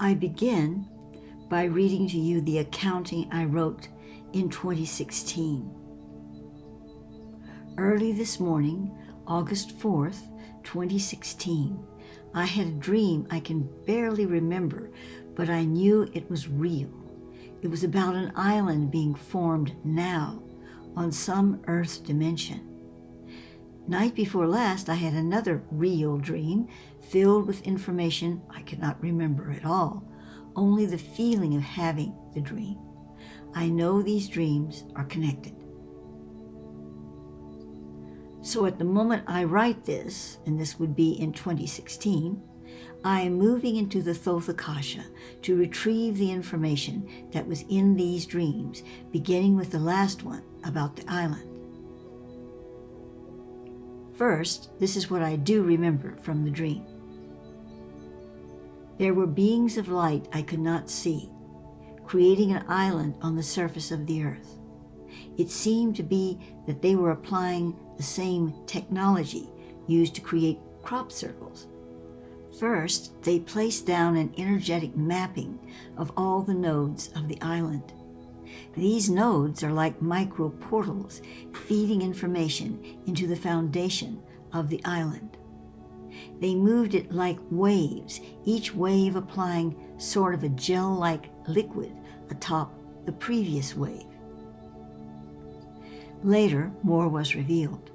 I begin by reading to you the accounting I wrote in 2016. Early this morning, August 4th, 2016, I had a dream I can barely remember, but I knew it was real. It was about an island being formed now on some Earth dimension. Night before last, I had another real dream filled with information I could not remember at all, only the feeling of having the dream. I know these dreams are connected. So at the moment I write this, and this would be in 2016, I am moving into the Thoth Akasha to retrieve the information that was in these dreams, beginning with the last one about the island. First, this is what I do remember from the dream. There were beings of light I could not see, creating an island on the surface of the earth. It seemed to be that they were applying the same technology used to create crop circles. First, they placed down an energetic mapping of all the nodes of the island. These nodes are like micro portals feeding information into the foundation of the island. They moved it like waves, each wave applying sort of a gel-like liquid atop the previous wave. Later, more was revealed.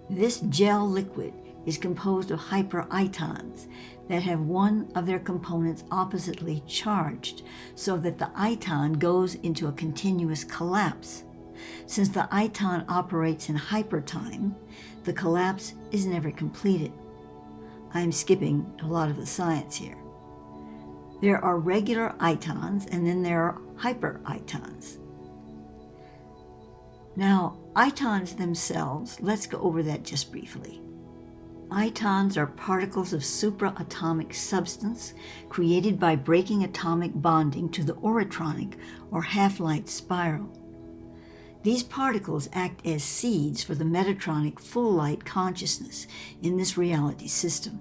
This gel liquid is composed of hyper-itons that have one of their components oppositely charged, so that the iton goes into a continuous collapse. Since the iton operates in hypertime, the collapse is never completed. I'm skipping a lot of the science here. There are regular itons, and then there are hyper-itons. Now, itons themselves, let's go over that just briefly. Itons are particles of supraatomic substance created by breaking atomic bonding to the orotronic or half-light spiral. These particles act as seeds for the metatronic full-light consciousness in this reality system.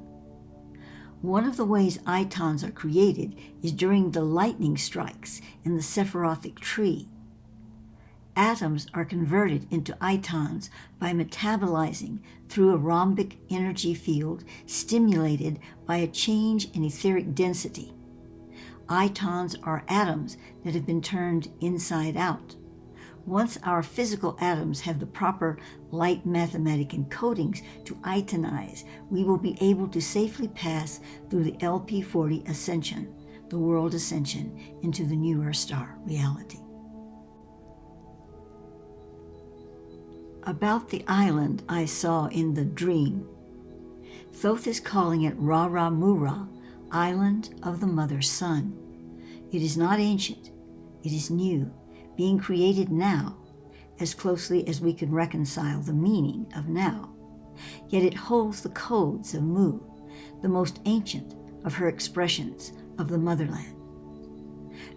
One of the ways itons are created is during the lightning strikes in the Sephirothic tree. Atoms are converted into itons by metabolizing through a rhombic energy field stimulated by a change in etheric density. Itons are atoms that have been turned inside out. Once our physical atoms have the proper light mathematic encodings to itonize, we will be able to safely pass through the LP40 ascension, the world ascension, into the newer star reality. About the island I saw in the dream, Thoth is calling it RARAMURA, Island of the Mother Sun. It is not ancient, it is new, being created now, as closely as we can reconcile the meaning of now. Yet it holds the codes of Mu, the most ancient of her expressions of the motherland.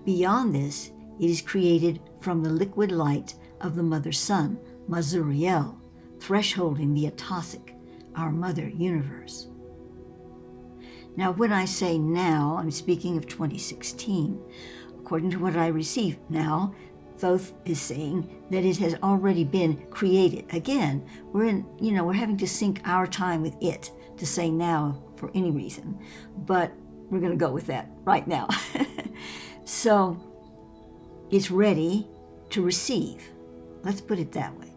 Beyond this, it is created from the liquid light of the Mother Sun, Mazuriel, thresholding the Atosic, our mother universe. Now, when I say now, I'm speaking of 2016. According to what I received now, Thoth is saying that it has already been created. Again, we're having to sync our time with it to say now for any reason, but we're going to go with that right now. So it's ready to receive. Let's put it that way.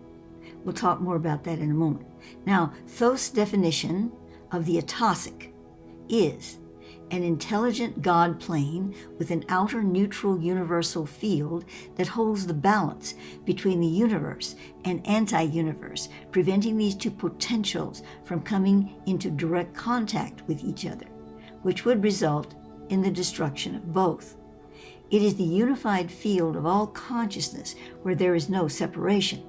We'll talk more about that in a moment. Now, Thoth's definition of the Atosic is an intelligent God plane with an outer neutral universal field that holds the balance between the universe and anti-universe, preventing these two potentials from coming into direct contact with each other, which would result in the destruction of both. It is the unified field of all consciousness where there is no separation.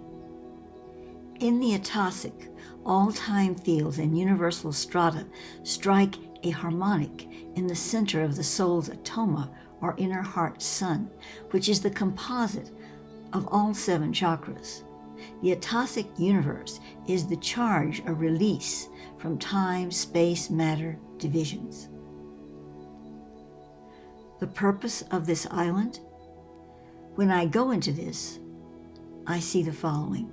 In the Atosic, all time fields and universal strata strike a harmonic in the center of the soul's atoma, or inner heart sun, which is the composite of all 7 chakras. The Atosic universe is the charge or release from time, space, matter divisions. the purpose of this island? When I go into this, I see the following.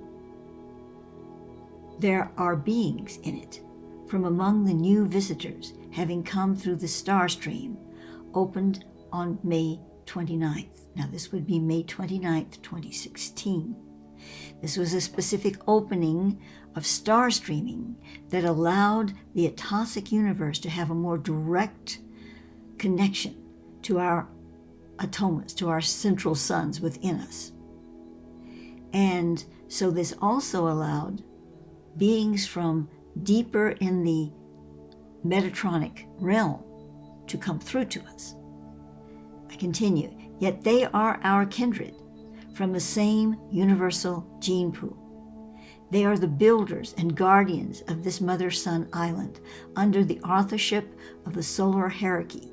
There are beings in it from among the new visitors having come through the star stream, opened on May 29th. Now this would be May 29th, 2016. This was a specific opening of star streaming that allowed the Atosic universe to have a more direct connection to our atomas, to our central suns within us. And so this also allowed beings from deeper in the Metatronic realm to come through to us. I continue, yet they are our kindred from the same universal gene pool. They are the builders and guardians of this mother-sun island under the authorship of the solar hierarchy,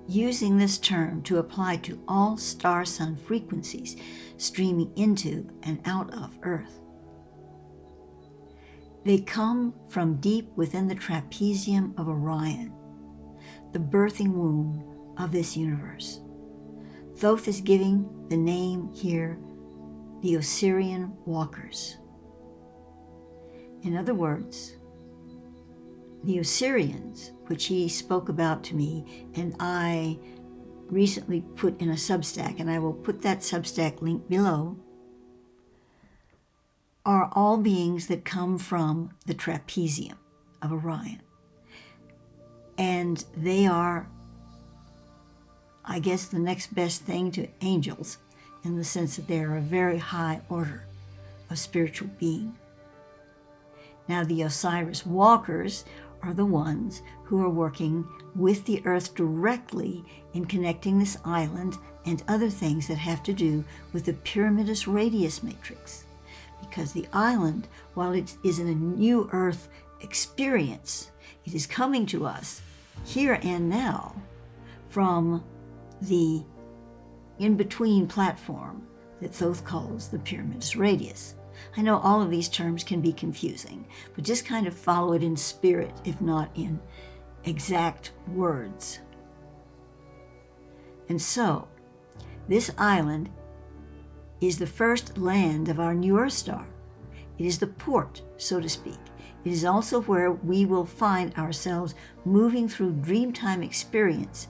using this term to apply to all star-sun frequencies streaming into and out of Earth. They come from deep within the Trapezium of Orion, the birthing womb of this universe. Thoth is giving the name here, the Osirian Walkers. In other words, the Osirians, which he spoke about to me, and I recently put in a Substack, and I will put that Substack link below, are all beings that come from the Trapezium of Orion. And they are, I guess, the next best thing to angels, in the sense that they are a very high order of spiritual being. Now, the Osiris Walkers are the ones who are working with the Earth directly in connecting this island and other things that have to do with the Pyramidus Radius Matrix. Because the island, while it is in a new Earth experience, it is coming to us here and now from the in-between platform that Thoth calls the Pyramidus Radius. I know all of these terms can be confusing, but just kind of follow it in spirit, if not in exact words. And so, this island is the first land of our new Earth star. It is the port, so to speak. It is also where we will find ourselves moving through dreamtime experience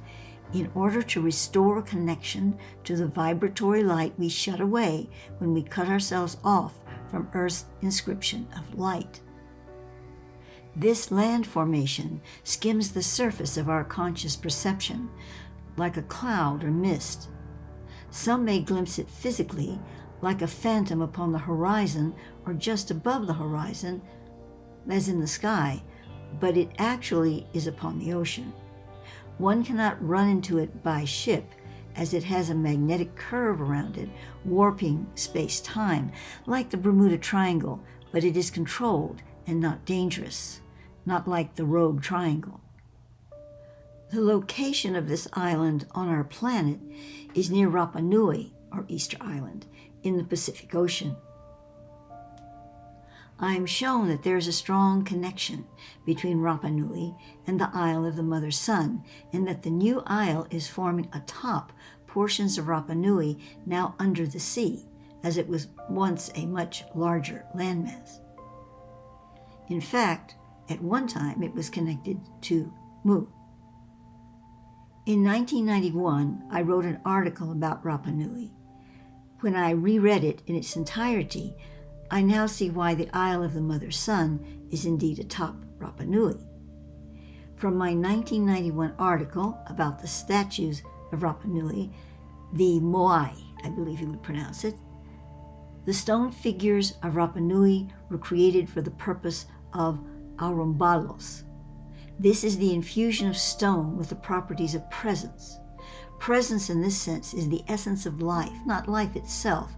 in order to restore connection to the vibratory light we shut away when we cut ourselves off from Earth's inscription of light. This land formation skims the surface of our conscious perception like a cloud or mist. Some may glimpse it physically, like a phantom upon the horizon or just above the horizon, as in the sky, but it actually is upon the ocean. One cannot run into it by ship, as it has a magnetic curve around it, warping space-time, like the Bermuda Triangle, but it is controlled and not dangerous, not like the Rogue Triangle. The location of this island on our planet is near Rapa Nui, or Easter Island, in the Pacific Ocean. I am shown that there is a strong connection between Rapa Nui and the Isle of the Mother Sun, and that the new isle is forming atop portions of Rapa Nui now under the sea, as it was once a much larger landmass. In fact, at one time it was connected to Mu. In 1991, I wrote an article about Rapa Nui. When I reread it in its entirety, I now see why the Isle of the Mother Sun is indeed atop Rapa Nui. From my 1991 article about the statues of Rapa Nui, the Moai, I believe you would pronounce it, the stone figures of Rapa Nui were created for the purpose of Aurumbalos. This is the infusion of stone with the properties of presence. Presence in this sense is the essence of life, not life itself,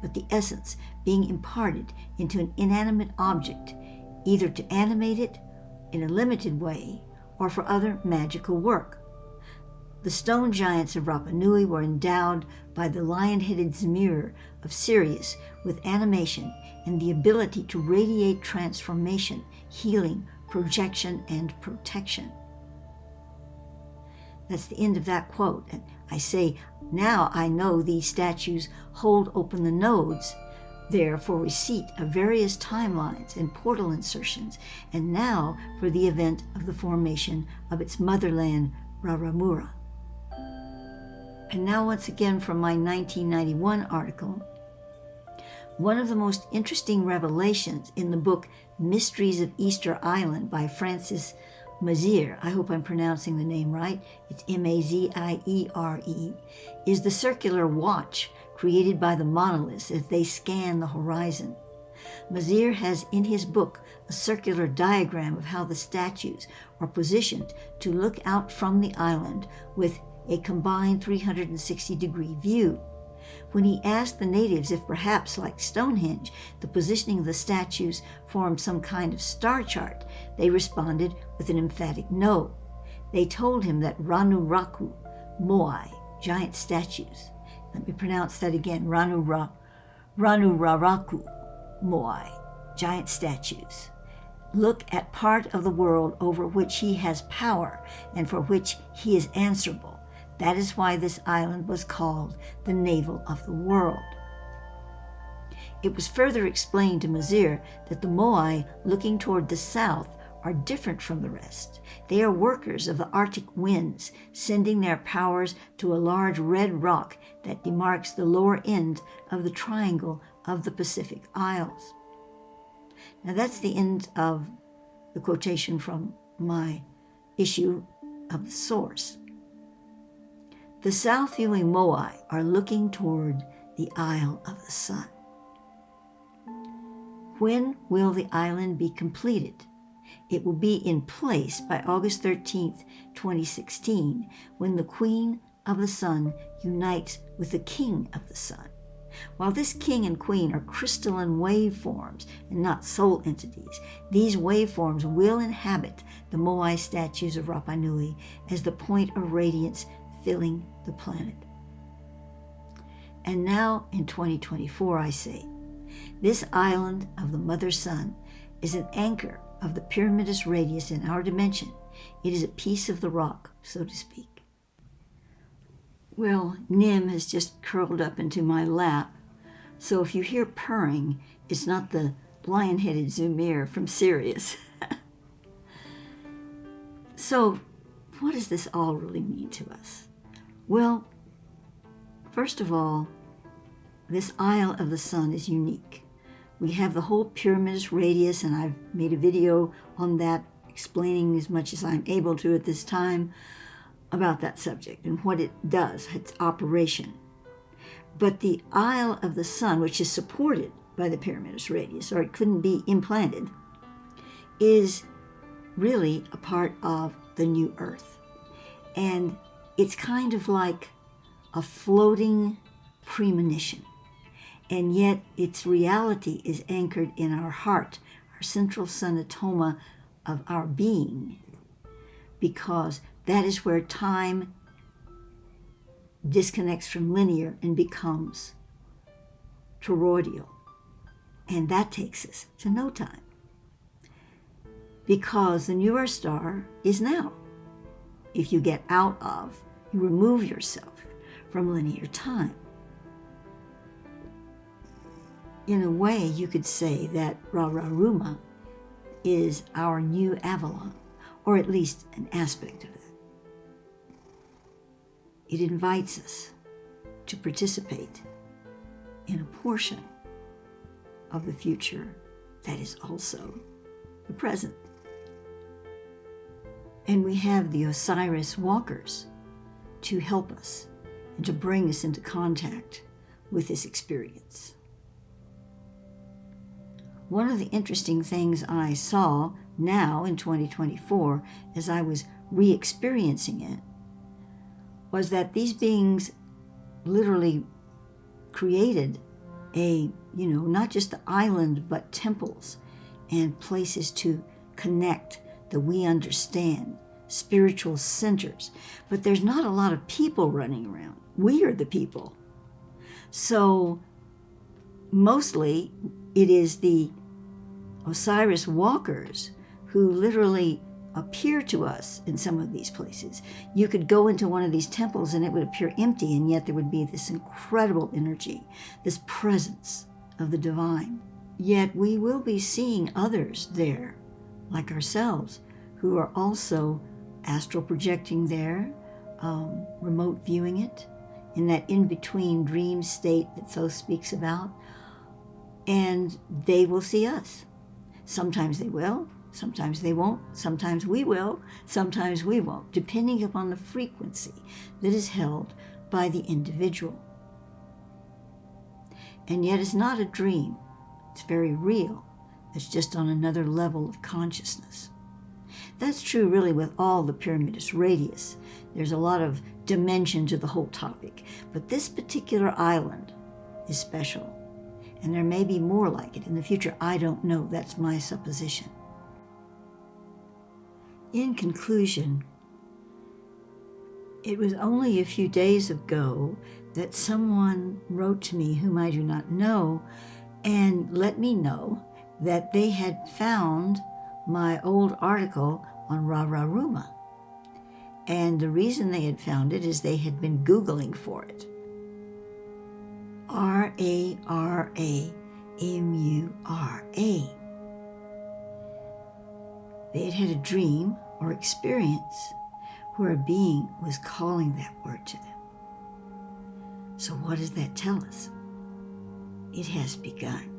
but the essence being imparted into an inanimate object, either to animate it in a limited way or for other magical work. The stone giants of Rapa Nui were endowed by the lion-headed Zemir of Sirius with animation and the ability to radiate transformation, healing, projection, and protection. That's the end of that quote. And I say, now I know these statues hold open the nodes there for receipt of various timelines and portal insertions, and now for the event of the formation of its motherland, RARAMURA. And now once again from my 1991 article, one of the most interesting revelations in the book Mysteries of Easter Island by Francis Maziere, I hope I'm pronouncing the name right, it's Maziere, is the circular watch created by the monoliths as they scan the horizon. Maziere has in his book a circular diagram of how the statues are positioned to look out from the island with a combined 360-degree view. When he asked the natives if perhaps, like Stonehenge, the positioning of the statues formed some kind of star chart, they responded with an emphatic no. They told him that Ranuraku, Moai, giant statues, let me pronounce that again, Ranuraraku, Moai, giant statues, look at part of the world over which he has power and for which he is answerable. That is why this island was called the navel of the world. It was further explained to Maziere that the Moai looking toward the south are different from the rest. They are workers of the Arctic winds, sending their powers to a large red rock that demarks the lower end of the triangle of the Pacific Isles. Now that's the end of the quotation from my issue of the source. The south-viewing Moai are looking toward the Isle of the Sun. When will the island be completed? It will be in place by August 13th, 2016, when the Queen of the Sun unites with the King of the Sun. While this king and queen are crystalline waveforms and not soul entities, these waveforms will inhabit the Moai statues of Rapa Nui as the point of radiance filling the planet. And now in 2024, I say, this island of the Mother Sun is an anchor of the pyramidus radius in our dimension. It is a piece of the rock, so to speak. Well, Nim has just curled up into my lap, so if you hear purring, it's not the lion-headed Zumir from Sirius. So, what does this all really mean to us? Well, first of all, this Isle of the Sun is unique. We have the whole pyramidus radius, and I've made a video on that explaining as much as I'm able to at this time about that subject and what it does, its operation. But the Isle of the Sun, which is supported by the pyramidus radius, or it couldn't be implanted, is really a part of the new Earth. And it's kind of like a floating premonition. And yet its reality is anchored in our heart, our central sonatoma of our being, because that is where time disconnects from linear and becomes toroidal. And that takes us to no time. Because the newer star is now. If you get out of, you remove yourself from linear time. In a way, you could say that RARAMURA is our new Avalon, or at least an aspect of it. It invites us to participate in a portion of the future that is also the present. And we have the Osiris walkers to help us and to bring us into contact with this experience. One of the interesting things I saw now in 2024, as I was re-experiencing it, was that these beings literally created not just the island, but temples and places to connect that we understand, spiritual centers. But there's not a lot of people running around. We are the people. So mostly it is the Osiris walkers who literally appear to us in some of these places. You could go into one of these temples and it would appear empty, and yet there would be this incredible energy, this presence of the divine. Yet we will be seeing others there, like ourselves, who are also astral projecting there, remote viewing it, in that in-between dream state that Thoth speaks about, and they will see us. Sometimes they will, sometimes they won't, sometimes we will, sometimes we won't, depending upon the frequency that is held by the individual. And yet it's not a dream. It's very real. It's just on another level of consciousness. That's true really with all the pyramidus radius. There's a lot of dimension to the whole topic, but this particular island is special, and there may be more like it in the future. I don't know. That's my supposition. In conclusion, it was only a few days ago that someone wrote to me whom I do not know and let me know that they had found my old article on RARAMURA. And the reason they had found it is they had been Googling for it. RARAMURA. They had had a dream or experience where a being was calling that word to them. So what does that tell us? It has begun.